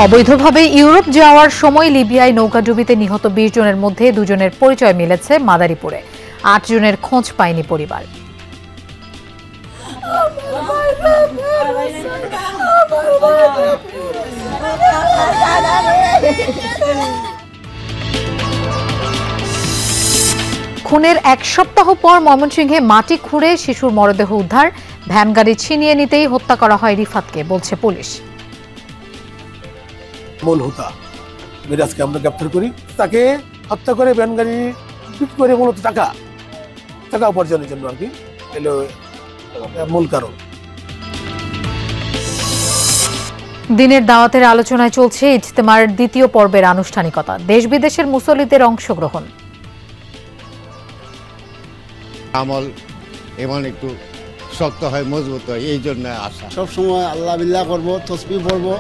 অবৈধভাবে ইউরোপ যাওয়ার সময় লিবিয়ায় নৌকাডুবিতে নিহত ২০ জনের মধ্যে ২ জনের পরিচয় মিলেছে মাদারীপুরে। ৮ জনের খোঁজ পায়নি পরিবার। খুনের ১ সপ্তাহ পর ময়মনসিংহে মাটি খুঁড়ে শিশুর মরদেহ উদ্ধার। ভ্যান গাড়ি ছিনিয়ে নিতেই হত্যা করা হয় রিফাতকে, বলছে পুলিশ। মূল হোতা মিরাজকে আমরা গ্রেপ্তার করি, তাকে হত্যা করে ভ্যান গাড়ি বিক্রি করে মূলত টাকা উপার্জনের জন্য আর কি, এলো মূল কারণ। দিনের দাওয়াতের আলোচনায় চলছে ইজতেমার দ্বিতীয় পর্বের আনুষ্ঠানিকতা। দেশ বিদেশের মুসল্লিদের অংশগ্রহণ। আমল এমন একটু শক্ত হয়, মজবুত হয়, এই জন্য আশা। সবসময় আল্লাহ বিল্লাহ করবো, তসবিহ পড়বো,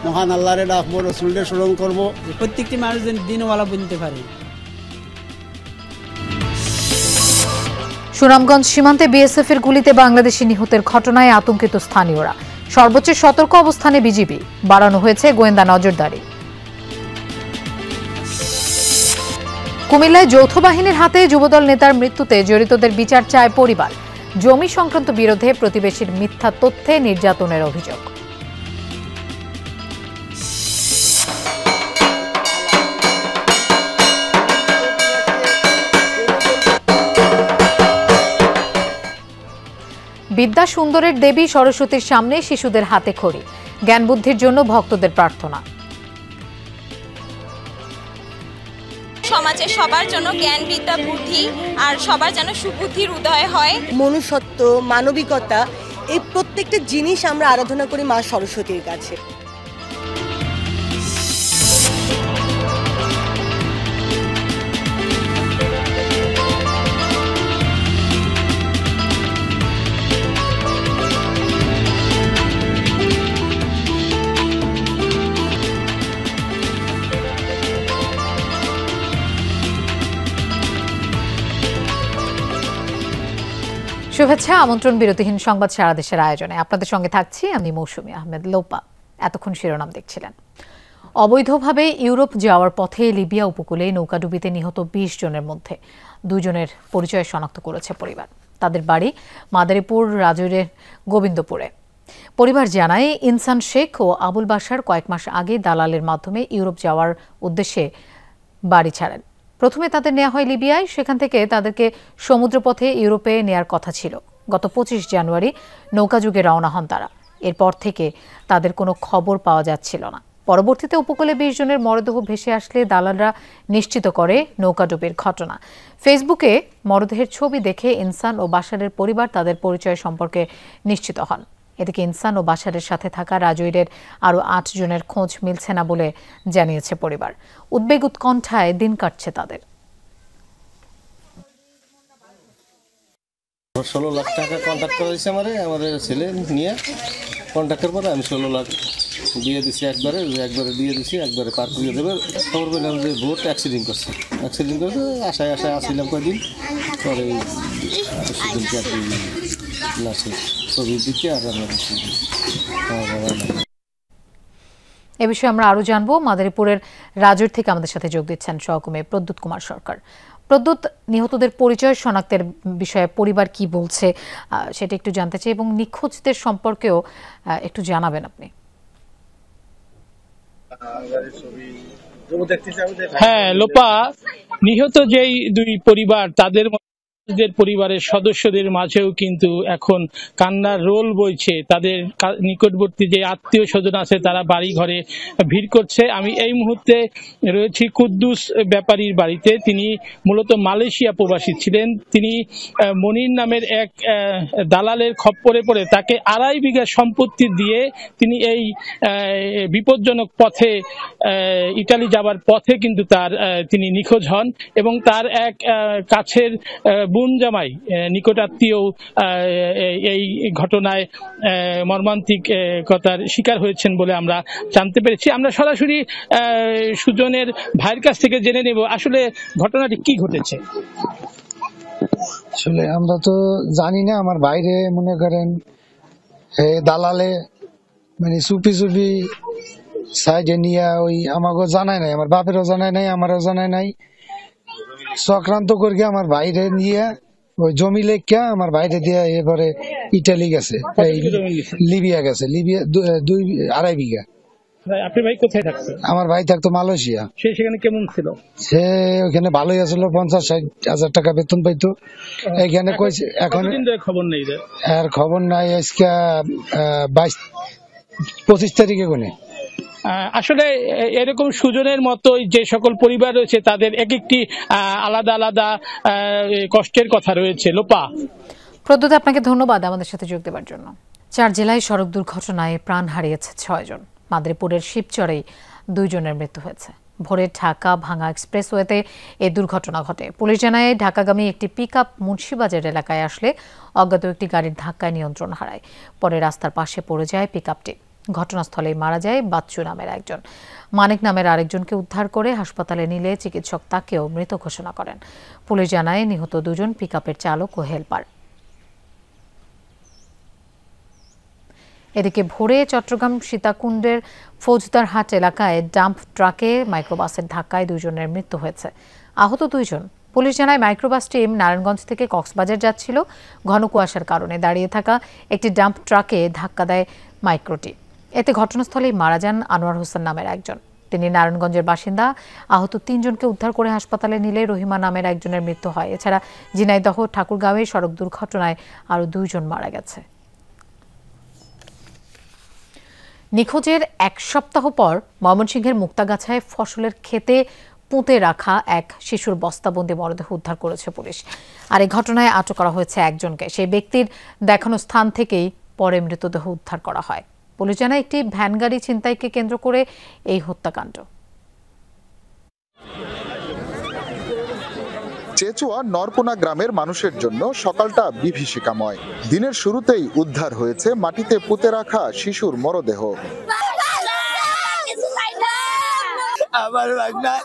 মহান আল্লাহরে ডাকবো, রসুলকে স্মরণ করবো। প্রত্যেকটি মানুষ দিনওয়ালা বলতে পারে। সুনামগঞ্জ সীমান্তে বিএসএফ এর গুলিতে বাংলাদেশি নিহতের ঘটনায় আতঙ্কিত স্থানীয়রা। সর্বোচ্চ সতর্ক অবস্থানে বিজিবি, বাড়ানো হয়েছে গোয়েন্দা নজরদারি। কুমিল্লায় যৌথ বাহিনীর হাতে যুবদল নেতার মৃত্যুতে জড়িতদের বিচার চায় পরিবার। জমি সংক্রান্ত বিরোধে প্রতিবেশীর মিথ্যা তথ্যে নির্যাতনের অভিযোগ। বিদ্যা সুন্দরের দেবী সরস্বতীর সামনে শিশুদের হাতে খড়ি। জ্ঞান বুদ্ধির জন্য ভক্তদের প্রার্থনা। সমাজে সবার জন্য জ্ঞান বিদ্যা বুদ্ধি আর সবার যেন সুবুদ্ধির উদয় হয়। মনুষ্যত্ব, মানবিকতা, এই প্রত্যেকটা জিনিস আমরা আরাধনা করি মা সরস্বতীর কাছে। শুভেচ্ছা, আমন্ত্রণ বিরতিহীন সংবাদ সারা দেশের আয়োজনে। আপনাদের সঙ্গে থাকছি আমি মৌসুমী আহমেদ লোপা। এতক্ষণ শিরোনাম দেখছিলেন। অবৈধভাবে ইউরোপ যাওয়ার পথে লিবিয়া উপকূলে নৌকাডুবিতে নিহত ২০ জনের মধ্যে ২ জনের পরিচয় শনাক্ত করেছে পরিবার। তাদের বাড়ি মাদারীপুর রাজৈরের গোবিন্দপুরে। পরিবার জানায়, ইনসান শেখ ও আবুল বাশার কয়েক মাস আগে দালালের মাধ্যমে ইউরোপ যাওয়ার উদ্দেশ্যে বাড়ি ছাড়েন। প্রথমে তাদের নেওয়া হয় লিবিয়ায়, সেখান থেকে তাদেরকে সমুদ্রপথে ইউরোপে নেয়ার কথা ছিল। গত ২৫ জানুয়ারি নৌকাযুগে রওনা হন তারা। এরপর থেকে তাদের কোনো খবর পাওয়া যাচ্ছিল না। পরবর্তীতে উপকূলে ২০ জনের মরদেহ ভেসে আসলে দালালরা নিশ্চিত করে নৌকাডুবির ঘটনা। ফেসবুকে মরদেহের ছবি দেখে ইনসান ও বাশারের পরিবার তাদের পরিচয় সম্পর্কে নিশ্চিত হন। এদিকে ইনসান ও বাশারের সাথে থাকা রাজৈরের আরও ৮ জনের খোঁজ মিলছে না বলে জানিয়েছে পরিবার। উদ্বেগ উৎকণ্ঠায় দিন কাটছে তাদের। ১৬ লাখ টাকা কন্ট্যাক্ট করা হয়েছে আমাদের ছেলে নিয়ে। কন্ট্যাক্টের পরে আমি ১৬ লাখ দিয়ে দিচ্ছি, একবারে দিয়ে দিচ্ছি, একবারে পার করে দেবে। খবর পেলাম যে বোট অ্যাক্সিডেন্ট করছে। আশায় আসছিলাম কয়েকদিন পরে সেদিনকে আর কি লাশে ছবি দিচ্ছে। আর এ বিষয়ে আমরা আরো জানবো। মাদারীপুরের রাজৈর থেকে আমাদের সাথে যোগ দিচ্ছেন সহকর্মী প্রদ্যুৎ কুমার সরকার। প্রদ্যুৎ, নিহতদের পরিচয় শনাক্তের বিষয়ে পরিবার কি বলছে সেটা একটু জানতে চাই, এবং নিখোঁজদের সম্পর্কেও একটু জানাবেন আপনি। হ্যাঁ লোপা, নিহত যেই ২ পরিবার তাদের পরিবারের সদস্যদের মাঝেও কিন্তু এখন কান্নার রোল বইছে। তাদের নিকটবর্তী যে আত্মীয় স্বজন আছে তারা বাড়ি ঘরে ভিড় করছে। আমি এই মুহূর্তে রয়েছি কুদ্দুস ব্যাপারীর বাড়িতে। তিনি মূলত মালয়েশিয়া প্রবাসী ছিলেন। তিনি মনির নামের এক দালালের খপ্পরে পড়ে তাকে ২.৫ বিঘা সম্পত্তি দিয়ে তিনি এই বিপজ্জনক পথে ইটালি যাবার পথে কিন্তু তিনি নিখোঁজ হন, এবং তার এক কাছের বোন জামাই নিকটাত্মীয় এই ঘটনায় মর্মান্তিকতার শিকার হয়েছেন বলে আমরা জানতে পেরেছি। আমরা সরাসরি সুজনের ভাইয়ের কাছ থেকে জেনে নেব আসলে ঘটনাটি কি ঘটেছে। আসলে আমরা তো জানি না, আমার বাইরে মনে করেন দালালে মানে চুপি চুপি সাইডে নিয়ে ওই আমাকে জানায় নাই, আমার বাপেরও জানায় নাই, আমারও জানায় নাই। চক্রান্ত করে আমার বাইরে নিয়ে ওই জমি লেখা আমার বাইরে দিয়ে এবারে ইটালি গেছে, লিবিয়া গেছে, লিবিয়া 2.5 বিঘা। আপনার ভাই কোথায় থাকতো? আমার ভাই থাকতো মালয়েশিয়া। সেখানে কেমন ছিল? সে ওখানে ভালোই আসল, 50-60 হাজার টাকা বেতন পাইতো। এখানে কইছে এখন খবর নেই, আর খবর নাই। আজকে 22-25 তারিখে কোনে। আসলে এরকম সুজনের মতো যে সকল পরিবার রয়েছে তাদের এক একটি আলাদা আলাদা কষ্টের কথা রয়েছে। লোপা, প্রদ্যুৎ, আপনাকে ধন্যবাদ আমাদের সাথে যোগ দেওয়ার জন্য। 4 জেলায় সড়ক দুর্ঘটনায় প্রাণ হারিয়েছে 6 জন। মাদারীপুরের শিবচরেই 2 জনের মৃত্যু হয়েছে। ভোরে ঢাকা ভাঙা এক্সপ্রেসওয়েতে এই দুর্ঘটনা ঘটে। পুলিশ জানায় ঢাকাগামী একটি পিকআপ মুন্সিবাজার এলাকায় আসলে অজ্ঞাত একটি গাড়ির ধাক্কায় নিয়ন্ত্রণ হারায়। পরে রাস্তার পাশে পড়ে যায় পিকআপটি। ঘটনাস্থলেই মারা যায় বাচ্চু নামের একজন। মানিক নামের আরেকজনকে উদ্ধার করে হাসপাতালে নিলে চিকিৎসক তাকেও মৃত ঘোষণা করেন। পুলিশ জানায় নিহত 2 জন পিকআপের চালক ও হেলপার। এদিকে ভোরে চট্টগ্রাম সীতাকুণ্ডের ফৌজদারহাট এলাকায় ডাম্প ট্রাকে মাইক্রোবাসের ধাক্কায় 2 জনের মৃত্যু হয়েছে। আহত 2 জন। পুলিশ জানায় মাইক্রোবাস টিম নারায়ণগঞ্জ থেকে কক্সবাজার যাচ্ছিল। ঘন কুয়াশার কারণে দাঁড়িয়ে থাকা একটি ডাম্প ট্রাকে ধাক্কা দেয় মাইক্রোটি। এতে ঘটনাস্থলেই মারা যান আনোয়ার হোসেন নামের একজন। তিনি নারায়ণগঞ্জের বাসিন্দা। আহত 3 জনকে উদ্ধার করে হাসপাতালে নিলে রহিমা নামের একজনের মৃত্যু হয়। এছাড়া ঝিনাইদহ ঠাকুরগাঁওয়ে সড়ক দুর্ঘটনায় আরও 2 জন মারা গেছে। নিখোঁজের 1 সপ্তাহ পর ময়মনসিংহের মুক্তাগাছায় ফসলের ক্ষেতে পুঁতে রাখা এক শিশুর বস্তাবন্দি মরদেহ উদ্ধার করেছে পুলিশ। আর এই ঘটনায় আটক করা হয়েছে একজনকে। সেই ব্যক্তির দেখানো স্থান থেকেই পরে মৃতদেহ উদ্ধার করা হয়। পুলিশ জানায় একটি ভ্যান গাড়ি ছিনতাইকে কেন্দ্র করে এই হত্যাকাণ্ড। চেচুয়া নরকোনা গ্রামের মানুষের জন্য সকালটা বিভীষিকাময়। দিনের শুরুতেই উদ্ধার হয়েছে মাটিতে পুঁতে রাখা শিশুর মরদেহ। আমার বাগনা,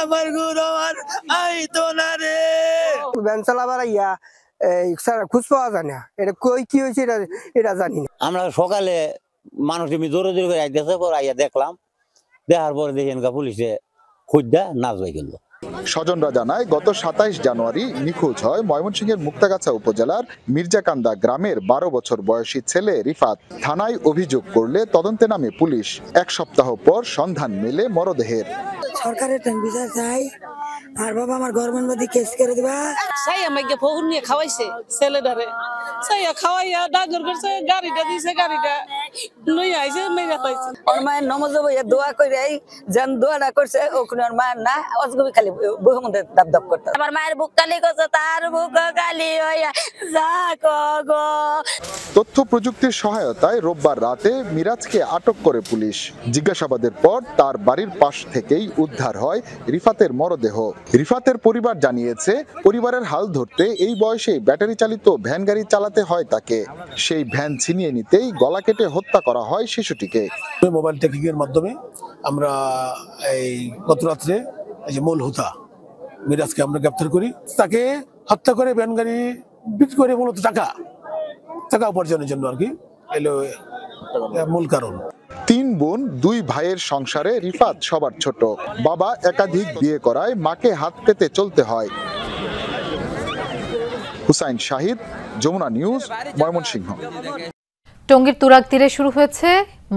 আমার গুরু, আমার আইতো না রে। ভ্যান চালাবার ইয়া খুঁজ পাওয়া যায় না। এটা কই কি হয়েছে এটা জানি না। আমরা সকালে মানুষ এমনি জোরে জোরে করে আইতেছে, পর আইয়া দেখলাম, দেখার পরে দেখেন পুলিশে খুঁজা না যাই গেল। স্বজনরা জানায় গত 27 জানুয়ারি নিখোঁজ হয় ময়মনসিংহের মুক্তাগাছা উপজেলার মির্জাকান্দা গ্রামের 12 বছর বয়সী ছেলে রিফাত। থানায় অভিযোগ করলে তদন্তে নামে পুলিশ। 1 সপ্তাহ পর সন্ধান মেলে মরদেহের। সরকারের বিচার চাই, আর বাবা আমার গভর্নমেন্ট কেস করে দিবা। সাই আমাকে ফোন নিয়ে খাওয়াইছে ছেলেটারে, সাইয়া খাওয়াইয়া ডাগর করছে, গাড়িটা দিছে, গাড়িটা লই আইছে, মেরা পাইছে। ওর মায়ের নমাজ বইয়া দোয়া করে যেন দোয়াটা করছে, ওখানে ওর মায়ের না অজগবি খালি বুকের মধ্যে দাব দাব করতে। আমার মায়ের বুক কালি করছে, তার বুক কালি হইয়া যা গো। তথ্য প্রযুক্তির সহায়তায় রোববার রাতে মিরাজকে আটক করে পুলিশ। জিজ্ঞাসাবাদের পর তার বাড়ির পাশ থেকেই উদ্ধার হয় রিফাতের মরদেহ। রিফাতের পরিবার জানিয়েছে পরিবারের হাল ধরতে এই বয়সে ব্যাটারি চালিত ভ্যান গাড়ি চালাতে হয় তাকে। সেই ভ্যান ছিনিয়ে নিতেই গলা কেটে হত্যা করা হয় শিশুটিকে। মোবাইল ট্র্যাকিং এর মাধ্যমে আমরা এই গত রাত্রে এই যে মূল হোতা মিরাজকে আমরা গ্রেফতার করি। তাকে হত্যা করে ভ্যান গাড়ি বিক্রি করে মূলত টাকা উপার্জনের জন্য আর কি এলো মূল কারণ। 3 বোন 2 ভাইয়ের সংসারে রিফাত সবার ছোট। বাবা একাধিক বিয়ে করায় মাকে হাত পেতে চলতে হয়। হুসাইন শাহিদ, যমুনা নিউজ, ময়মনসিংহ। টঙ্গীর তুরাগ তীরে শুরু হয়েছে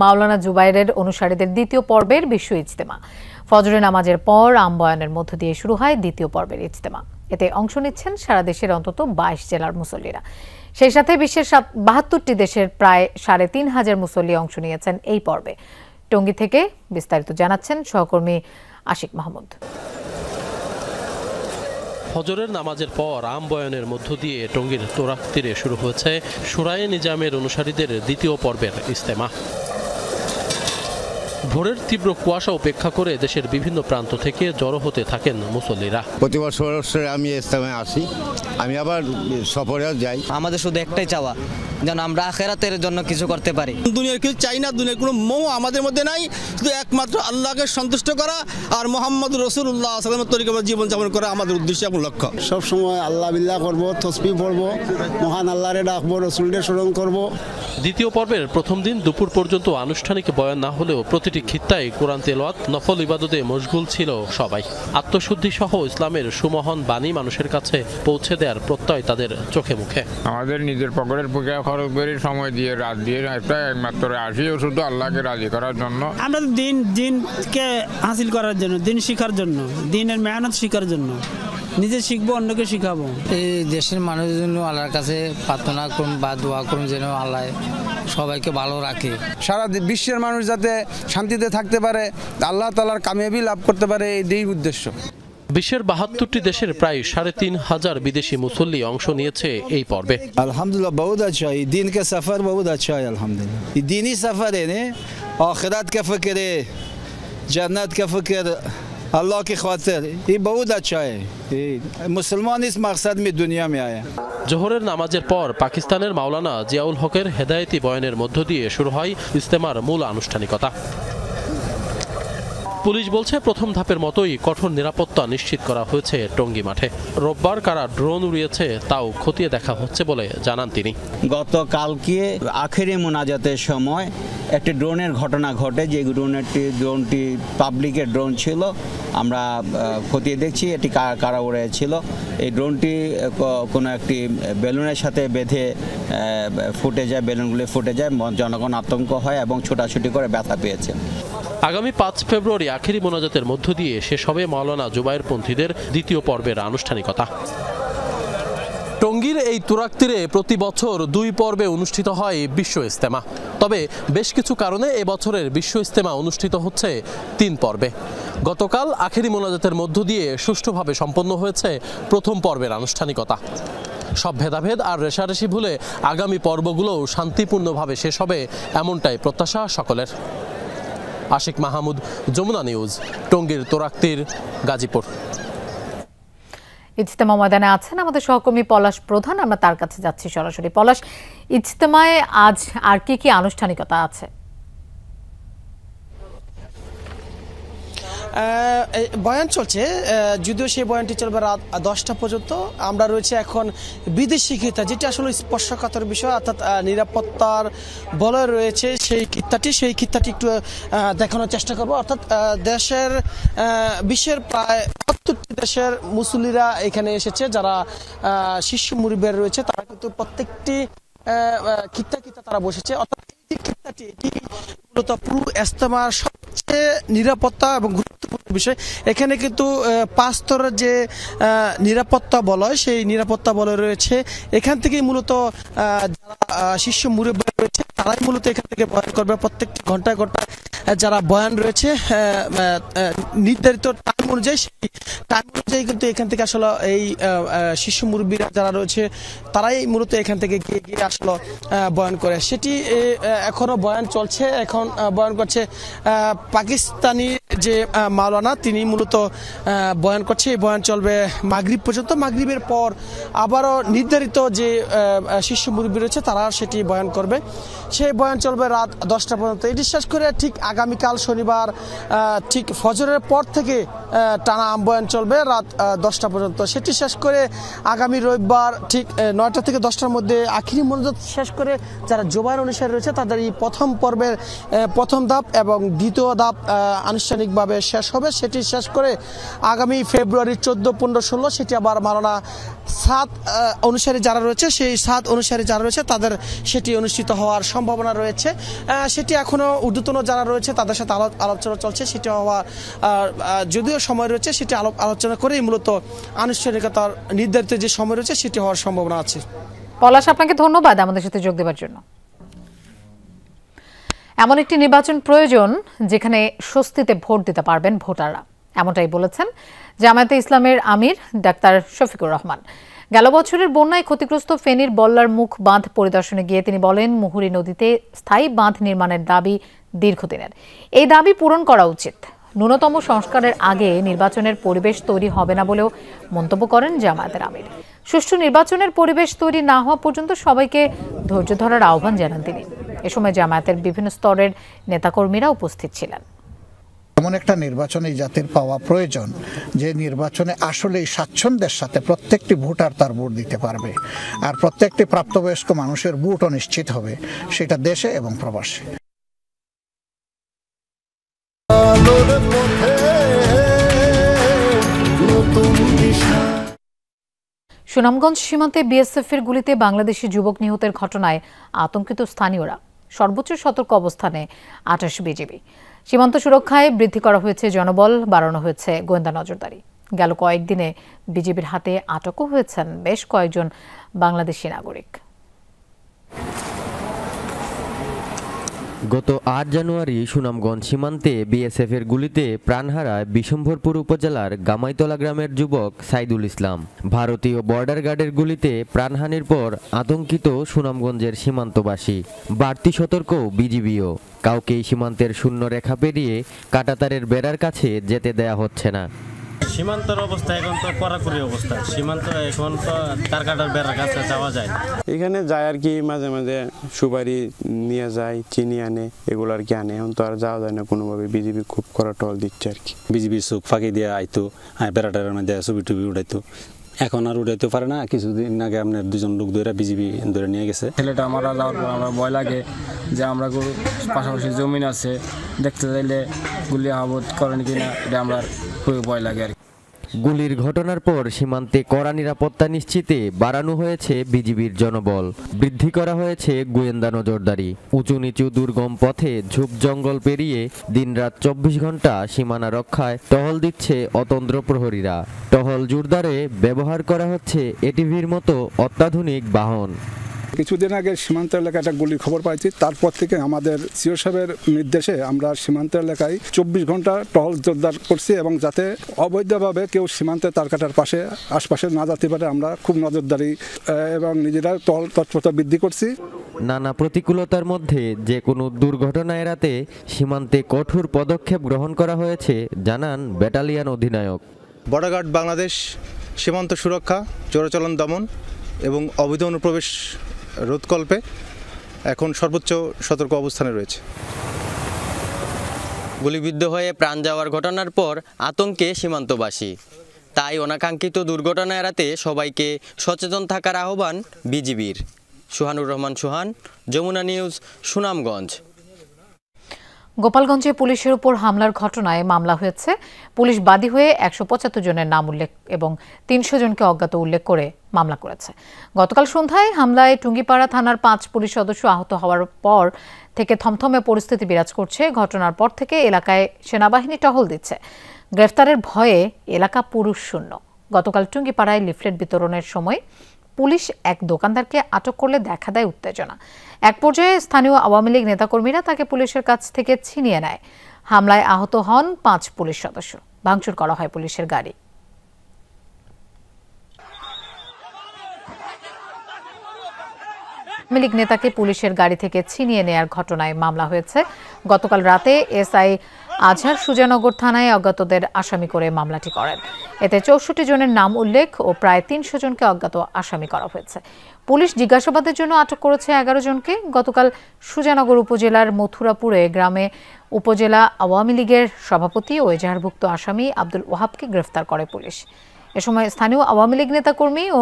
মাওলানা জুবাইরের অনুসারীদের 2য় পর্বের বিশ্ব ইজতেমা। ফজরের নামাজের পর আমবয়ানের মধ্য দিয়ে শুরু হয় 2য় পর্বের ইজতেমা। এতে অংশ নিচ্ছেন সারা দেশের অন্তত 22 জেলার মুসল্লিরা। সেই সাথে বিশ্বের 72টি দেশের প্রায় 3,500 মুসল্লি অংশ নিয়েছেন এই পর্বে। টঙ্গী থেকে বিস্তারিত জানাচ্ছেন সহকর্মী আশিক মাহমুদ। ফজরের নামাজের পর আমবয়ানের মধ্য দিয়ে টঙ্গীর তুরাগ তীরে শুরু হয়েছে শুরায়ে নিজামের অনুসারীদের 2য় পর্বের ইজতেমা। ভোরের তীব্র কুয়াশা উপেক্ষা করে দেশের বিভিন্ন প্রান্ত থেকে জড়ো হতে থাকেন মুসল্লিরা। প্রতি বছর আমি ইজতেমায় আসি, আমি আবার সফরেও যাই। আমাদের শুধু একটাই চাওয়া, যেন আমরা আখিরাতের জন্য কিছু করতে পারি। দুনিয়ার কিছু চাই না, দুনিয়ার কোনো মোহ আমাদের মধ্যে নাই, শুধু একমাত্র আল্লাহকে সন্তুষ্ট করা আর মোহাম্মদ রাসূলুল্লাহ সাল্লাল্লাহু আলাইহি ওয়াসাল্লামের তরিকায় জীবন যাপন করা আমাদের উদ্দেশ্য এবং লক্ষ্য। সব সময় আল্লাহ বিল্লাহ করব, তসবিহ পড়ব, মহান আল্লাহরে ডাকবো, রাসূলকে স্মরণ করব। 2য় পর্বের প্রথম দিন দুপুর পর্যন্ত আনুষ্ঠানিক বয়ান না হলেও প্রতি প্রতিটি খিত্তায় কোরআন তেলাওয়াত, নফল ইবাদতে মশগুল ছিল সবাই। আত্মশুদ্ধি সহ ইসলামের সুমহান বাণী মানুষের কাছে পৌঁছে দেওয়ার প্রত্যয় তাদের চোখে মুখে। আমাদের নিজের পকেটের পুজো খরচ করে সময় দিয়ে রাত দিয়ে একমাত্র আসি শুধু আল্লাহকে রাজি করার জন্য। আমরা দিনকে হাসিল করার জন্য, দিন শিখার জন্য, দিনের মেহনত শিখার জন্য, নিজে শিখবো, অন্যকে শিখাবো। এই দেশের মানুষের জন্য আল্লাহর কাছে প্রার্থনা করুন বা দোয়া করুন যেন আল্লাহ সবাইকে ভালো রাখে। সারা বিশ্বের মানুষ যাতে শান্তিতে থাকতে পারে, আল্লাহ তাআলার কামিয়াবি লাভ করতে পারে, এই উদ্দেশ্য। বিশ্বের 72টি দেশের প্রায় 3500 বিদেশি মুসল্লি অংশ নিয়েছে এই পর্বে। আলহামদুলিল্লাহ বহুত আচ্ছা है दिन का सफर बहुत अच्छा है अल्हम्दुलिल्लाह। ये दीनी सफर है ने आखिरत का फिक्र है, जन्नत का फिक्र, अल्लाह की खातिर, ये बहुत अच्छा है। मुसलमान इस मकसद में दुनिया में आया। জোহরের নামাজের পর পাকিস্তানের মাওলানা জিয়াউল হকের হেদায়েতি বয়ানের মধ্য দিয়ে শুরু হয় ইজতেমার মূল আনুষ্ঠানিকতা। পুলিশ বলছে প্রথম ধাপের মতোই কঠোর নিরাপত্তা নিশ্চিত করা হয়েছে টঙ্গী মাঠে। রোববার কারা ড্রোন উড়িয়েছে তাও খতিয়ে দেখা হচ্ছে বলে জানান তিনি। গতকালকে আখেরি মোনাজাতের সময় একটি ড্রোনের ঘটনা ঘটে, যে ড্রোনটি পাবলিকের ড্রোন ছিল। আমরা খতিয়ে দেখছি এটি কারা উড়িয়েছিল। এই ড্রোনটি কোনো একটি বেলুনের সাথে বেঁধে ফুটে যায়, বেলুনগুলি ফুটে যায়, জনগণ আতঙ্ক হয় এবং ছোটাছুটি করে ব্যথা পেয়েছে। আগামী 5 ফেব্রুয়ারি আখেরি মোনাজাতের মধ্য দিয়ে শেষ হবে মাওলানা জুবায়েরপন্থীদের দ্বিতীয় পর্বের আনুষ্ঠানিকতা। টঙ্গীর এই তুরাগ তীরে প্রতি বছর 2 পর্বে অনুষ্ঠিত হয় বিশ্ব ইজতেমা। তবে বেশ কিছু কারণে এবছরের বিশ্ব ইজতেমা অনুষ্ঠিত হচ্ছে 3 পর্বে। গতকাল আখেরি মোনাজাতের মধ্য দিয়ে সুষ্ঠুভাবে সম্পন্ন হয়েছে প্রথম পর্বের আনুষ্ঠানিকতা। সব ভেদাভেদ আর রেশারেশি ভুলে আগামী পর্বগুলোও শান্তিপূর্ণভাবে শেষ হবে, এমনটাই প্রত্যাশা সকলের। আশিক মাহমুদ, যমুনা নিউজ, টঙ্গীর তোরাক্তীর, গাজীপুর। ইজতেমা ময়দানে আছেন আমাদের সহকর্মী পলাশ প্রধান, আমরা তার কাছে যাচ্ছি সরাসরি। পলাশ, ইজতেমায় আজ আর কি আনুষ্ঠানিকতা আছে? বয়ান চলছে, যদিও সেই বয়ানটি চলবে রাত 10টা পর্যন্ত। আমরা রয়েছে এখন বিদেশি খিত্তা, যেটি আসলে স্পর্শকাতর বিষয়, অর্থাৎ নিরাপত্তার বলয় রয়েছে সেই খিত্তাটি একটু দেখানোর চেষ্টা করব। অর্থাৎ বিশ্বের প্রায় ৭৫টি দেশের মুসল্লিরা এখানে এসেছে, যারা শীর্ষ মুরিবের রয়েছে, তারা কিন্তু প্রত্যেকটি খিত্তা তারা বসেছে। অর্থাৎ এই খিত্তাটি মূলত পুরো ইজতেমার সবচেয়ে নিরাপত্তা এবং গুরুত্বপূর্ণ বিষয়। এখানে কিন্তু 5 স্তরের যে নিরাপত্তা বলয়, সেই নিরাপত্তা বলয় রয়েছে। এখান থেকেই মূলত যারা শীর্ষ মুরব্বী রয়েছে তারাই মূলত এখান থেকে বয়ান করবে। প্রত্যেকটি ঘন্টায় যারা বয়ান রয়েছে নির্ধারিত টাইম অনুযায়ী, সেই টাইম অনুযায়ী কিন্তু এখান থেকে আসলে এই শীর্ষ মুরব্বীরা যারা রয়েছে তারাই মূলত এখান থেকে গিয়ে আসলে বয়ান করে। সেটি এখনো বয়ান চলছে। এখন বয়ান করছে পাকিস্তানি যে মাওলানা, তিনি মূলত বয়ান করছে। এই বয়ান চলবে মাগরিব পর্যন্ত। মাগরিবের পর আবারও নির্ধারিত যে শীর্ষ মুরব্বী রয়েছে তারা সেটি বয়ান করবে। সেই বয়ান চলবে রাত 10টা পর্যন্ত। এটি শেষ করে ঠিক আগামীকাল শনিবার ঠিক ফজরের পর থেকে টানা বয়ান চলবে রাত 10টা পর্যন্ত। সেটি শেষ করে আগামী রবিবার ঠিক 9টা থেকে 10টার মধ্যে আখিরি মোনাজাত শেষ করে যারা জুবায়ের অনুসারী রয়েছে তাদের এই প্রথম পর্বের প্রথম ধাপ এবং দ্বিতীয় ধাপ আনুষ্ঠানিকভাবে শেষ হবে। সেটি শেষ করে আগামী ফেব্রুয়ারি 14, 15, 16 সেটি আবার মাওলানা 7 অনুসারী যারা রয়েছে, সেই 7 অনুসারী যারা রয়েছে তাদের সেটি অনুষ্ঠিত হওয়ার সম্ভাবনা রয়েছে। সেটি এখনো ঊর্ধ্বতন যারা রয়েছে তাদের সাথে আলোচনা চলছে। সেটি হওয়া যদিও সময় রয়েছে, সেটি আলোচনা করেই মূলত আনুষ্ঠানিকতার নির্ধারিত যে সময় রয়েছে সেটি হওয়ার সম্ভাবনা আছে। পলাশ, আপনাকে ধন্যবাদ আমাদের সাথে যোগ দেওয়ার জন্য। এমন একটি নির্বাচন প্রয়োজন যেখানে স্বস্তিতে ভোট দিতে পারবেন ভোটাররা, এমনটাই বলেছেন জামায়াতে ইসলামের আমির ডাক্তার শফিকুর রহমান। গেল বছরের বন্যায় ক্ষতিগ্রস্ত ফেনীর বল্লার মুখ বাঁধ পরিদর্শনে গিয়ে তিনি বলেন, মুহুরী নদীতে স্থায়ী বাঁধ নির্মাণের দাবি দীর্ঘদিনের। এই দাবি পূরণ করা উচিত। ন্যূনতম সংস্কারের আগে নির্বাচনের পরিবেশ তৈরি হবে না বলেও মন্তব্য করেন জামায়াতের আমির। সুষ্ঠু নির্বাচনের পরিবেশ তৈরি না হওয়া পর্যন্ত সবাইকে ধৈর্য ধরার আহ্বান জানান তিনি। এ সময় জামায়াতের বিভিন্ন স্তরের নেতাকর্মীরা উপস্থিত ছিলেন। এমন একটা নির্বাচন এই জাতির পাওয়া প্রয়োজন, যে নির্বাচনে আসলে স্বাচ্ছন্দ্যের সাথে প্রত্যেকটি ভোটার তার ভোট দিতে পারবে, আর প্রত্যেকটি প্রাপ্তবয়স্ক মানুষের ভোটও নিশ্চিত হবে, সেটা দেশে এবং প্রবাসে। সুনামগঞ্জ সীমান্তে বিএসএফের গুলিতে বাংলাদেশি যুবক নিহতের ঘটনায় আতঙ্কিত স্থানীয়রা। সর্বোচ্চ সতর্ক অবস্থানে ২৮ বিজিবি। সীমান্ত সুরক্ষায় বৃদ্ধি করা হয়েছে জনবল, বাড়ানো হয়েছে গোয়েন্দা নজরদারি। গেল কয়েকদিনে বিজিবির হাতে আটকও হয়েছেন বেশ কয়েকজন বাংলাদেশি নাগরিক। গত ৮ জানুয়ারি সুনামগঞ্জ সীমান্তে বিএসএফের গুলিতে প্রাণ হারায় বিশম্ভরপুর উপজেলার গামাইতলা গ্রামের যুবক সাইদুল ইসলাম। ভারতীয় বর্ডার গার্ডের গুলিতে প্রাণহানির পর আতঙ্কিত সুনামগঞ্জের সীমান্তবাসী। বাড়তি সতর্ক বিজিবিও। কাউকেই সীমান্তের শূন্য রেখা পেরিয়ে কাঁটাতারের বেড়ার কাছে যেতে দেয়া হচ্ছে না। সীমান্তের অবস্থা এখন তো কড়াকড়ি অবস্থা। সীমান্ত এখন তো তার কাটার বেড়ার কাছে যাওয়া যায় না। এখানে যায় আর কি, মাঝে মাঝে সুপারি নিয়ে যায়, চিনি আনে, এগুলো আর কি আনে। এখন তো আর যাওয়া যায় না কোনোভাবে। বিজিবি খুব কড়া টল দিচ্ছে আর কি। বিজিবির চোখ ফাঁকি দিয়ে আইতো, বেড়াটার মধ্যে ছবি টুবি উঠাইতো। এখন আর উঠাইতে পারে না। কিছুদিন আগে আপনার 2জন লোক ধরে বিজিবি ধরে নিয়ে গেছে। ছেলেটা মারা যাওয়ার পর আমরা ভয় লাগে যে আমরা পাশাপাশি জমিন আছে, দেখতে চাইলে গুলি আহত করেন কিনা, এটা আমরা খুবই ভয় লাগে আর কি। গুলির ঘটনার পর সীমান্তে কড়া নিরাপত্তা নিশ্চিতে বাড়ানো হয়েছে বিজিবির জনবল, বৃদ্ধি করা হয়েছে গোয়েন্দা নজরদারি। উঁচু নিচু দুর্গম পথে ঝোপ জঙ্গল পেরিয়ে দিনরাত 24 ঘন্টা সীমানা রক্ষায় টহল দিচ্ছে অতন্দ্র প্রহরীরা। টহল জোরদারে ব্যবহার করা হচ্ছে এটিভির মতো অত্যাধুনিক বাহন। কিছুদিন আগে সীমান্ত এলাকায় একটা গুলির খবর পাইছি। তারপর থেকে আমাদের সিও সাহেবের নির্দেশে আমরা সীমান্ত এলাকায় 24 ঘন্টা টহল জোরদার করছি, এবং যাতে অবৈধভাবে কেউ সীমান্তে তারকাটার পাশে আশপাশে না যেতে পারে আমরা খুব নজরদারি এবং নিজেরা টহল তৎপরতা বৃদ্ধি করছি। নানা প্রতিকূলতার মধ্যে যে কোনো দুর্ঘটনা এড়াতে সীমান্তে কঠোর পদক্ষেপ গ্রহণ করা হয়েছে, জানান ব্যাটালিয়ন অধিনায়ক। বর্ডার গার্ড বাংলাদেশ সীমান্ত সুরক্ষা, চোরাচালান দমন এবং অবৈধ অনুপ্রবেশ রোধকল্পে এখন সর্বোচ্চ সতর্ক অবস্থানে রয়েছে। গুলিবিদ্ধ হয়ে প্রাণ যাওয়ার ঘটনার পর আতঙ্কে সীমান্তবাসী। তাই অনাকাঙ্ক্ষিত দুর্ঘটনা এড়াতে সবাইকে সচেতন থাকার আহ্বান বিজিবির। সুহানুর রহমান সুহান, যমুনা নিউজ, সুনামগঞ্জ। গোপালগঞ্জে পুলিশের উপর হামলার ঘটনায় মামলা হয়েছে। পুলিশ বাদী হয়ে 175 জনের নাম উল্লেখ এবং 300 জনকে অজ্ঞাত উল্লেখ করে মামলা করেছে। গতকাল সন্ধ্যায় হামলায় টুঙ্গিপাড়া থানার 5 পুলিশ সদস্য আহত হওয়ার পর থেকে থমথমে পরিস্থিতি বিরাজ করছে। ঘটনার পর থেকে এলাকায় সেনাবাহিনী টহল দিচ্ছে। গ্রেফতারের ভয়ে এলাকা পুরুষ শূন্য। গতকাল টুঙ্গিপাড়ায় লিফলেট বিতরণের সময় পুলিশ এক দোকানদারকে আটক করলে দেখা দেয় উত্তেজনা। এক পর্যায়ে স্থানীয় আওয়ামী লীগ নেতাকর্মীরা তাকে পুলিশের কাছ থেকে ছিনিয়ে নেয়। হামলায় আহত হন 5 পুলিশ সদস্য। ভাঙচুর করা হয় পুলিশের গাড়ি। আওয়ামী লীগ নেতাকে পুলিশের গাড়ি থেকে ছিনিয়ে নেয়ার ঘটনায় মামলা হয়েছে। গতকাল রাতে এসআই আজহার সুজানগর থানায় অজ্ঞাতদের আসামি করে মামলাটি করেন। এতে 64 জনের নাম উল্লেখ ও প্রায় 300 জনকে অজ্ঞাত আসামি করা হয়েছে। পুলিশ জিজ্ঞাসাবাদের জন্য আটক করেছে 11 জনকে। গতকাল সুজানগর উপজেলার মথুরাপুরে গ্রামে উপজেলা আওয়ামী লীগের সভাপতি ও এজাহারভুক্ত আসামি আব্দুল ওয়াহাবকে গ্রেফতার করে পুলিশ। এ সময় স্থানীয় আওয়ামী লীগ নেতাকর্মী ও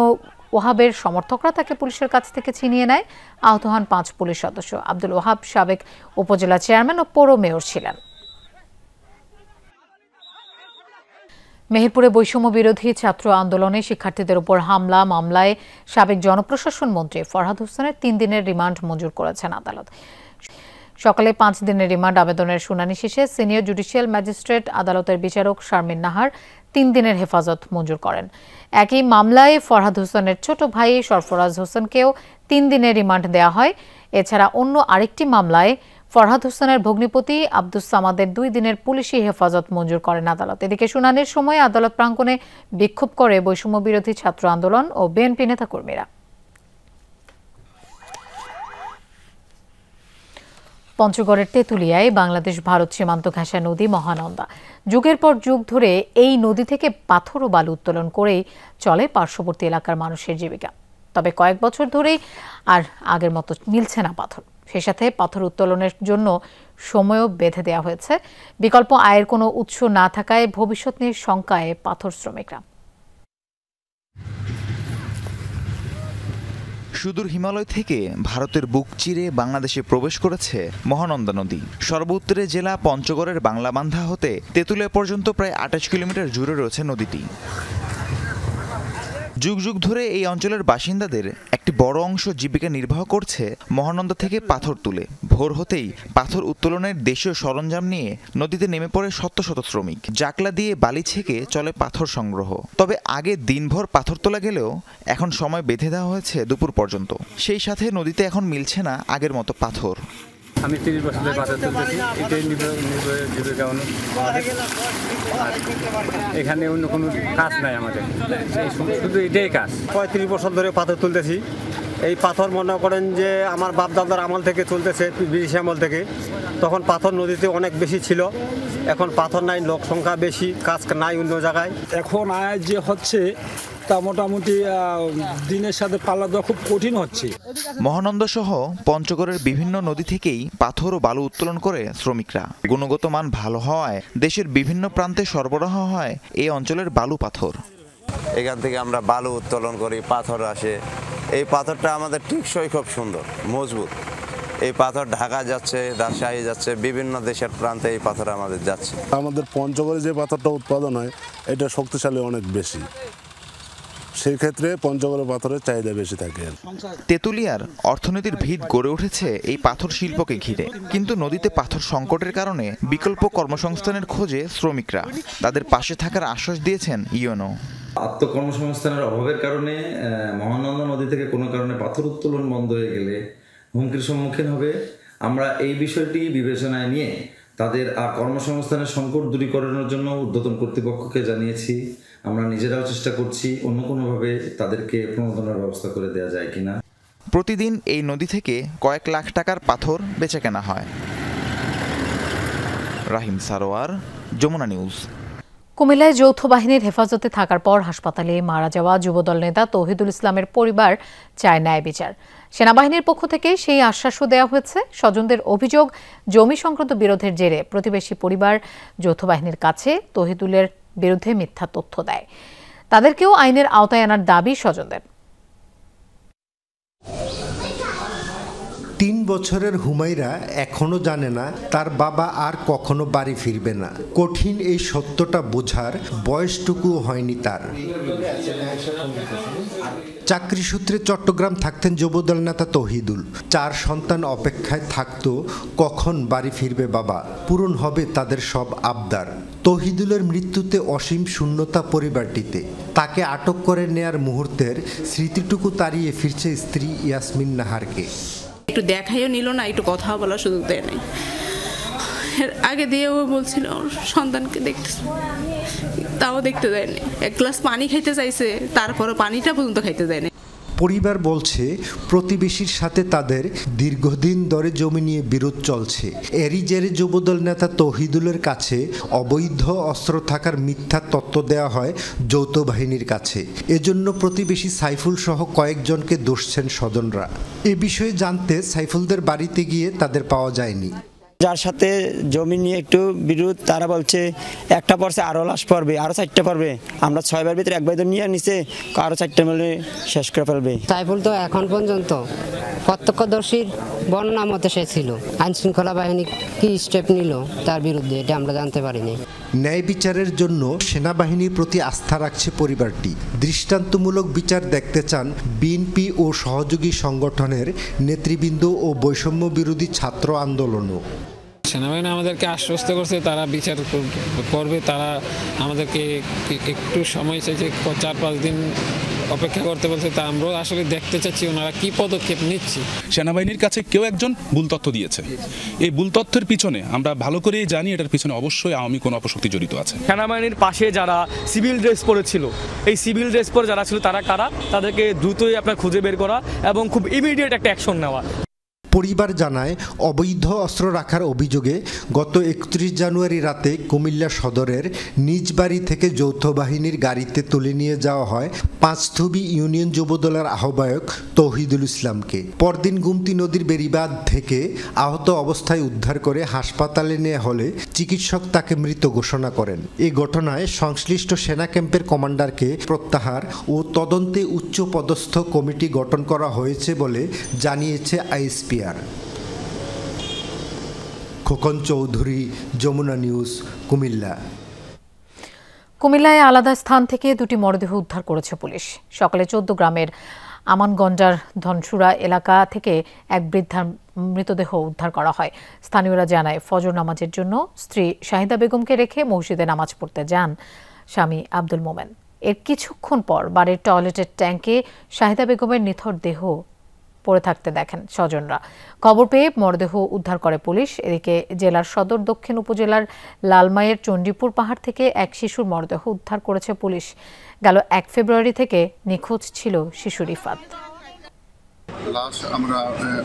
ওয়াহাবের সমর্থকরা তাকে পুলিশের কাছ থেকে ছিনিয়ে নেয়। আহত হন 5 পুলিশ সদস্য। আব্দুল ওয়াহাব সাবেক উপজেলা চেয়ারম্যান ও পৌর মেয়র ছিলেন। মেহেরপুরে বৈষম্য বিরোধী ছাত্র আন্দোলনে শিক্ষার্থীদের উপর হামলা মামলায় সাবেক জনপ্রশাসন মন্ত্রী ফরহাদ হোসেনের 3 দিনের রিমান্ড মঞ্জুর করেছেন আদালত। সকালে 5 দিনের রিমান্ড আবেদনের শুনানি শেষে সিনিয়র জুডিশিয়াল ম্যাজিস্ট্রেট আদালতের বিচারক শারমিন নাহার 3 দিনের হেফাজত মঞ্জুর করেন। একই মামলায় ফরহাদ হোসেনের ছোট ভাই সরফরাজ হোসেনকেও 3 দিনের রিমান্ড দেওয়া হয়। এছাড়া অন্য আরেকটি মামলায় ফরহাদ হোসেনের ভগ্নিপতি আব্দুস সামাদের 2 দিনের পুলিশি হেফাজত মঞ্জুর করেন আদালত। এদিকে শুনানির সময় আদালত প্রাঙ্গণে বিক্ষোভ করে বৈষম্য বিরোধী ছাত্র আন্দোলন ও বিএনপি নেতাকর্মীরা। পঞ্চগড়ের তেঁতুলিয়ায় বাংলাদেশ ভারত সীমান্ত ঘেঁষা নদী মহানন্দা। যুগের পর যুগ ধরে এই নদী থেকে পাথর ও বালু উত্তোলন করেই চলে পার্শ্ববর্তী এলাকার মানুষের জীবিকা। তবে কয়েক বছর ধরেই আর আগের মতো মিলছে না পাথর। সেই সাথে পাথর উত্তোলনের জন্য সময়ও বেঁধে দেওয়া হয়েছে। বিকল্প আয়ের কোনো উৎস না থাকায় ভবিষ্যৎ নিয়ে শঙ্কায় পাথর শ্রমিকরা। সুদূর হিমালয় থেকে ভারতের বুক চিরে বাংলাদেশে প্রবেশ করেছে মহানন্দা নদী। সর্বোত্তরে জেলা পঞ্চগড়ের বাংলাবান্ধা হতে তেঁতুলিয়া পর্যন্ত প্রায় 28 কিলোমিটার জুড়ে রয়েছে নদীটি। যুগ যুগ ধরে এই অঞ্চলের বাসিন্দাদের একটি বড় অংশ জীবিকা নির্বাহ করছে মহানন্দা থেকে পাথর তুলে। ভোর হতেই পাথর উত্তোলনের দেশীয় সরঞ্জাম নিয়ে নদীতে নেমে পড়ে শত শত শ্রমিক। জাকলা দিয়ে বালি ছেঁকে চলে পাথর সংগ্রহ। তবে আগে দিনভর পাথর তোলা গেলেও এখন সময় বেঁধে দেওয়া হয়েছে দুপুর পর্যন্ত। সেই সাথে নদীতে এখন মিলছে না আগের মতো পাথর। আমি 30 বছর ধরে পাথর তুলতেছি, এটাই জীবিকা এখানে অন্য কোনো কাজ নাই আমাদের, শুধু এটাই কাজ। 35 বছর ধরে পাথর তুলতেছি। এই পাথর মনে করেন যে আমার বাপ দাদার আমল থেকে চলতেছে, ব্রিটিশ আমল থেকে। তখন পাথর নদীতে অনেক বেশি ছিল, এখন পাথর নাই, লোক সংখ্যা বেশি, কাজ নাই অন্য জায়গায়। এখন আয় যে হচ্ছে তা মোটামুটি দিনের সাথে পাল্লা দেওয়া খুব কঠিন হচ্ছে। মহানন্দা সহ পঞ্চগড়ের বিভিন্ন নদী থেকেই পাথর ও বালু উত্তোলন করে শ্রমিকরা। গুণগত মান ভালো হওয়ায় দেশের বিভিন্ন প্রান্তে সরবরাহ হয় এই অঞ্চলের বালু পাথর। এখান থেকে আমরা বালু উত্তোলন করি, পাথর আসে। এই পাথরটা আমাদের টিকসই খুব সুন্দর, মজবুত। এই পাথর ঢাকা যাচ্ছে, রাজশাহী যাচ্ছে, বিভিন্ন দেশের প্রান্তে এই পাথর আমাদের যাচ্ছে। আমাদের পঞ্চগড়ে যে পাথরটা উৎপাদন হয় এটা শক্তিশালী অনেক বেশি, সেই ক্ষেত্রে পঞ্চগড়ের পাথরের চাহিদা বেশি থাকে। তেঁতুলিয়ার অর্থনীতির ভিত গড়ে উঠেছে এই পাথর শিল্পকে ঘিরে, কিন্তু নদীতে পাথর সংকটের কারণে বিকল্প কর্মসংস্থানের খোঁজে শ্রমিকরা। তাদের পাশে থাকার আশ্বাস দিয়েছেন ইউনো। আত্মকর্মসংস্থানের অভাবের কারণে মহানন্দা নদী থেকে কোনো কারণে পাথর উত্তোলন বন্ধ হয়ে গেলে হুমকির সম্মুখীন হবে। আমরা এই বিষয়টি বিবেচনায় নিয়ে তাদের কর্মসংস্থানের সংকট দূরীকরণের জন্য ঊর্ধ্বতন কর্তৃপক্ষকে জানিয়েছি। আমরা নিজেরাও চেষ্টা করছি অন্য কোনোভাবে তাদেরকে প্রণোদনার ব্যবস্থা করে দেওয়া যায় কিনা। প্রতিদিন এই নদী থেকে কয়েক লাখ টাকার পাথর বেচা কেনা হয়। রাহিম সারোয়ার, যমুনা নিউজ। কুমিল্লায় যৌথ বাহিনীর হেফাজতে থাকার পর হাসপাতালে মারা যাওয়া যুবদল নেতা তৌহিদুল ইসলামের পরিবার চায় ন্যায় বিচার। সেনাবাহিনীর পক্ষ থেকে সেই আশ্বাসও দেওয়া হয়েছে। স্বজনদের অভিযোগ, জমি সংক্রান্ত বিরোধের জেরে প্রতিবেশী পরিবার যৌথ বাহিনীর কাছে তৌহিদুলের বিরুদ্ধে মিথ্যা তথ্য দেয়। তাদেরকেও আইনের আওতায় আনার দাবি স্বজনদের। 3 বছরের হুমায়রা এখনো জানে না তার বাবা আর কখনো বাড়ি ফিরবে না। কঠিন এই সত্যটা বোঝার বয়সটুকু হয়নি তার। চাকরি সূত্রে চট্টগ্রাম থাকতেন যুবদল নেতা তৌহিদুল। 4 সন্তান অপেক্ষায় থাকতো কখন বাড়ি ফিরবে বাবা, পূরণ হবে তাদের সব আবদার। তৌহিদুলের মৃত্যুতে অসীম শূন্যতা পরিবারটিতে। তাকে আটক করে নেয়ার মুহূর্তের স্মৃতিটুকু তাড়িয়ে ফিরছে স্ত্রী ইয়াসমিন নাহারকে। একটু দেখাইও নিল না, একটু কথা বলার সুযোগ দেয় নাই। এর আগে দিয়েও বলছিল সন্তানকে দেখতে, তাও দেখতে দেয়নি। 1 গ্লাস পানি খাইতে চাইছে, তারপরও পানিটা পর্যন্ত খাইতে দেয়নি। পরিবার বলছে প্রতিবেশীর সাথে তাদের দীর্ঘদিন ধরে জমি নিয়ে বিরোধ চলছে। এরই জেরে যুবদল নেতা তৌহিদুলের কাছে অবৈধ অস্ত্র থাকার মিথ্যা তথ্য দেওয়া হয় যৌথ বাহিনীর কাছে। এজন্য প্রতিবেশী সাইফুল সহ কয়েকজনকে দোষছেন স্বজনরা। এ বিষয়ে জানতে সাইফুলদের বাড়িতে গিয়ে তাদের পাওয়া যায়নি। যার সাথে জমি নিয়ে একটু বিরোধ, তারা বলছে একটা পড়ছে আরও লাশ পড়বে, আরও 4টা পড়বে। আমরা 6 ভাইয়ের ভিতরে 1 ভাই তো নিয়ে নিছে, আরও 4টা মিলে শেষ করে ফেলবে। সাইফুল তো এখন পর্যন্ত প্রত্যক্ষদর্শীর বর্ণনা মতে সে ছিল। আইন শৃঙ্খলা বাহিনী কি স্টেপ নিল তার বিরুদ্ধে, এটা আমরা জানতে পারিনি। ন্যায় বিচারের জন্য সেনাবাহিনীর প্রতি আস্থা রাখছে পরিবারটি। দৃষ্টান্তমূলক বিচার দেখতে চান বিএনপি ও সহযোগী সংগঠনের নেতৃবৃন্দ ও বৈষম্য বিরোধী ছাত্র আন্দোলনও। সেনাবাহিনী আমাদেরকে আশ্বস্ত করছে তারা বিচার করবে। তারা আমাদেরকে একটু সময় চাইছে, 4-5 দিন অপেক্ষা করতে বলছে। তা আমরাও আসলে দেখতে চাচ্ছি ওনারা কি পদক্ষেপ নিচ্ছে। সেনাবাহিনীর কাছে কেউ একজন ভুল তথ্য দিয়েছে। এই ভুল তথ্যের পিছনে আমরা ভালো করেই জানি এটার পিছনে অবশ্যই আওয়ামী কোনো অপশক্তি জড়িত আছে। সেনাবাহিনীর পাশে যারা সিভিল ড্রেস পরেছিল, এই সিভিল ড্রেস পরে যারা ছিল তারা কারা, তাদেরকে দ্রুতই আপনার খুঁজে বের করা এবং খুব ইমিডিয়েট একটা অ্যাকশন নেওয়া। পরিবার জানায় অবৈধ অস্ত্র রাখার অভিযোগে গত 31 জানুয়ারি রাতে কুমিল্লা সদরের নিজ বাড়ি থেকে যৌথ বাহিনীর গাড়িতে তুলে নিয়ে যাওয়া হয় পাঁচথুবি ইউনিয়ন যুবদলের আহ্বায়ক তৌহিদুল ইসলামকে। পরদিন গুমতি নদীর বেড়িবাঁধ থেকে আহত অবস্থায় উদ্ধার করে হাসপাতালে নেওয়া হলে চিকিৎসক তাকে মৃত ঘোষণা করেন। এই ঘটনায় সংশ্লিষ্ট সেনা ক্যাম্পের কমান্ডারকে প্রত্যাহার ও তদন্তে উচ্চ পদস্থ কমিটি গঠন করা হয়েছে বলে জানিয়েছে আইএসপিআর। খোকন চৌধুরী, যমুনা নিউজ, কুমিল্লা। কুমিল্লায় আলাদা স্থান থেকে দুটি মরদেহ উদ্ধার করেছে পুলিশ। সকালে 14 গ্রামের আমানগন্ডার ধনসুরা এলাকা থেকে এক বৃদ্ধার মৃতদেহ উদ্ধার করা হয়। স্থানীয়রা জানায়, ফজর নামাজের জন্য স্ত্রী শাহিদা বেগমকে রেখে মসজিদে নামাজ পড়তে যান স্বামী আব্দুল মোমেন। এর কিছুক্ষণ পর বাড়ির টয়লেটের ট্যাঙ্কে শাহিদা বেগমের নিথর দেহ পড়ে থাকতে দেখেন স্বজনরা। খবর পেয়ে মরদেহ উদ্ধার করে পুলিশ। এদিকে জেলার সদর দক্ষিণ উপজেলার লালমাইয়ের চণ্ডীপুর পাহাড় থেকে এক শিশুর মরদেহ উদ্ধার করেছে পুলিশ। গেল 1 ফেব্রুয়ারি থেকে নিখোঁজ ছিল শিশু রিফাত। লাশ আমরা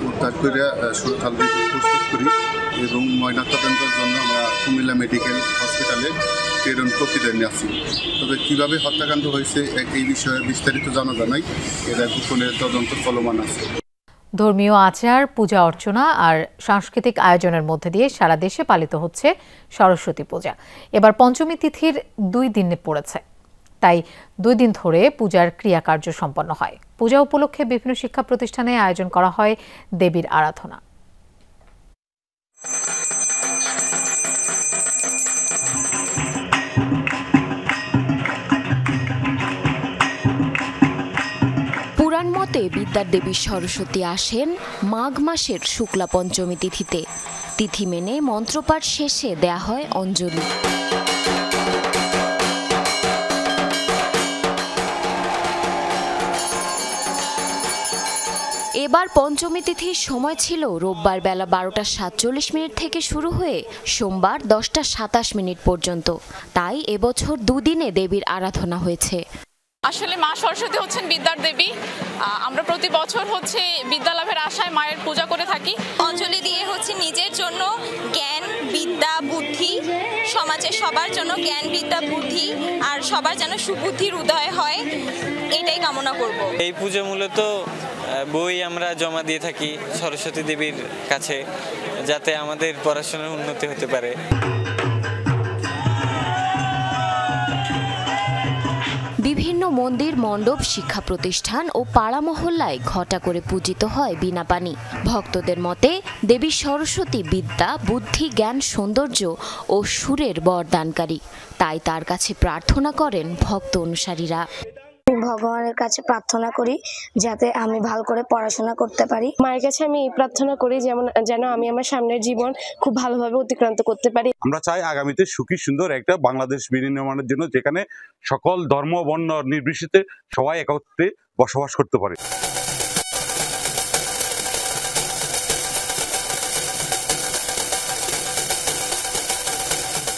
উদ্ধার করে সুরতাল প্রস্তুত করি এবং ময়নাতদন্তের জন্য আমরা কুমিল্লা মেডিকেল হসপিটালে প্রেরণ প্রক্রিয়া নিয়ে আসি। তবে কীভাবে হত্যাকাণ্ড হয়েছে এই বিষয়ে বিস্তারিত জানা যায় নাই। এরা গোপনের তদন্ত চলমান আছে। ধর্মীয় আচার, পূজা অর্চনা আর সাংস্কৃতিক আয়োজনের মধ্যে দিয়ে সারা দেশে পালিত হচ্ছে সরস্বতী পূজা। এবার পঞ্চমী তিথির 2 দিন পড়েছে, তাই 2 দিন ধরে পূজার ক্রিয়াকার্য সম্পন্ন হয়। পূজা উপলক্ষে বিভিন্ন শিক্ষা প্রতিষ্ঠানে আয়োজন করা হয় দেবীর আরাধনা। পুরাণ মতে বিদ্যার দেবী সরস্বতী আসেন মাঘ মাসের শুক্লা পঞ্চমী তিথিতে। তিথি মেনে মন্ত্রপাঠ শেষে দেয়া হয় অঞ্জলি। এবার পঞ্চমী তিথির সময় ছিল রোববার বেলা 12টা 47 মিনিট থেকে শুরু হয়ে সোমবার 10টা 27 মিনিট পর্যন্ত। তাই এবছর 2 দিনে দেবীর আরাধনা হয়েছে। আসলে মা সরস্বতী হচ্ছেন বিদ্যার দেবী। আমরা প্রতি বছর বিদ্যা লাভের আশায় মায়ের পূজা করে থাকি। অঞ্জলি দিয়ে নিজের জন্য জ্ঞান, বিদ্যা, বুদ্ধি, সমাজের সবার জন্য জ্ঞান, বিদ্যা, বুদ্ধি আর সবার যেন সুবুদ্ধির উদয় হয়, এটাই কামনা করব। এই পুজো মূলত বই আমরা জমা দিয়ে থাকি সরস্বতী দেবীর কাছে, যাতে আমাদের পড়াশোনার উন্নতি হতে পারে। বিভিন্ন মন্দির, মণ্ডপ, শিক্ষা প্রতিষ্ঠান ও পাড়া মহল্লায় ঘটা করে পূজিত হয় বিনা পানি। ভক্তদের মতে দেবী সরস্বতী বিদ্যা, বুদ্ধি, জ্ঞান, সৌন্দর্য ও সুরের বরদানকারী। তাই তার কাছে প্রার্থনা করেন ভক্ত অনুসারীরা। ভগবানের কাছে প্রার্থনা করি যাতে আমি ভালো করে পড়াশোনা করতে পারি। মায়ের কাছে আমি এই প্রার্থনা করি যেন আমি আমার সামনের জীবন খুব ভালোভাবে অতিক্রান্ত করতে পারি। আমরা চাই আগামীতে সুখী সুন্দর একটা বাংলাদেশ বিনির্মাণের জন্য, যেখানে সকল ধর্ম বর্ণ নির্বিশেষে সবাই একত্রে বসবাস করতে পারে।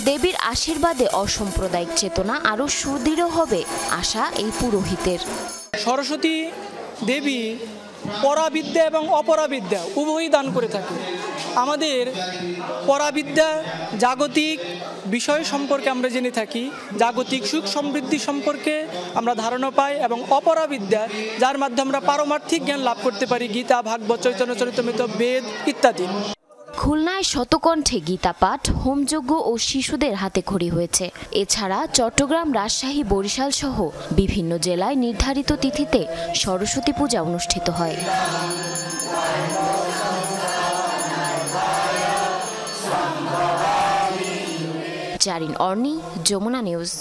দেবীর আশীর্বাদে অসাম্প্রদায়িক চেতনা আরও সুদৃঢ় হবে আশা এই পুরোহিতের। সরস্বতী দেবী পরাবিদ্যা এবং অপরাবিদ্যা উভয়ই দান করে থাকে। আমাদের পরাবিদ্যা জাগতিক বিষয় সম্পর্কে আমরা জেনে থাকি, জাগতিক সুখ সমৃদ্ধি সম্পর্কে আমরা ধারণা পাই, এবং অপরাবিদ্যা যার মাধ্যমে আমরা পারমার্থিক জ্ঞান লাভ করতে পারি, গীতা, ভাগবত, চৈতন্য চরিতামৃত, বেদ ইত্যাদি। খুলনায় শতকণ্ঠে গীতা পাঠ, হোমযজ্ঞ ও শিশুদের হাতে খড়ি হয়েছে। এছাড়া চট্টগ্রাম, রাজশাহী, বরিশাল সহ বিভিন্ন জেলায় নির্ধারিত তিথিতে সরস্বতী পূজা অনুষ্ঠিত হয়। জারিন অর্নি, যমুনা নিউজ।